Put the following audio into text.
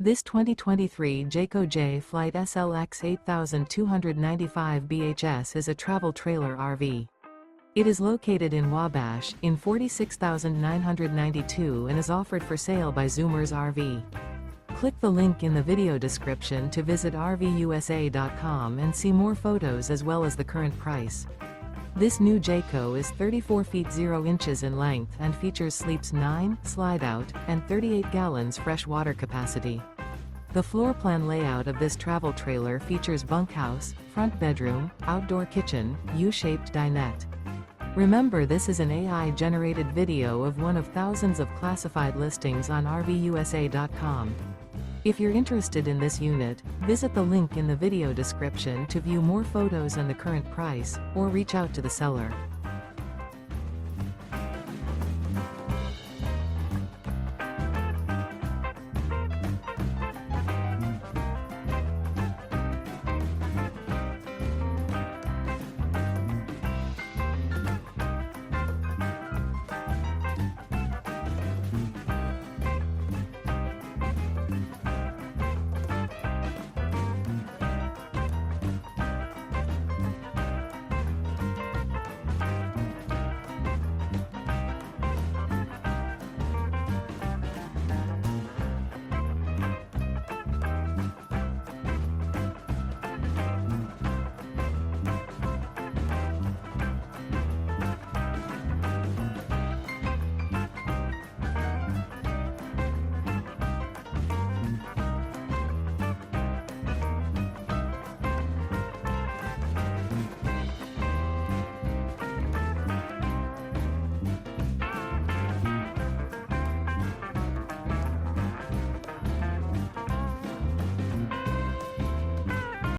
This 2023 Jayco Jay Flight SLX 8295 BHS is a travel trailer RV. It is located in Wabash, in 46,992 and is offered for sale by Zoomers RV. Click the link in the video description to visit RVUSA.com and see more photos as well as the current price. This new Jayco is 34 feet 0 inches in length and features sleeps 9, slide-out, and 38 gallons fresh water capacity. The floor plan layout of this travel trailer features bunkhouse, front bedroom, outdoor kitchen, U-shaped dinette. Remember, this is an AI-generated video of one of thousands of classified listings on RVUSA.com. If you're interested in this unit, visit the link in the video description to view more photos and the current price, or reach out to the seller.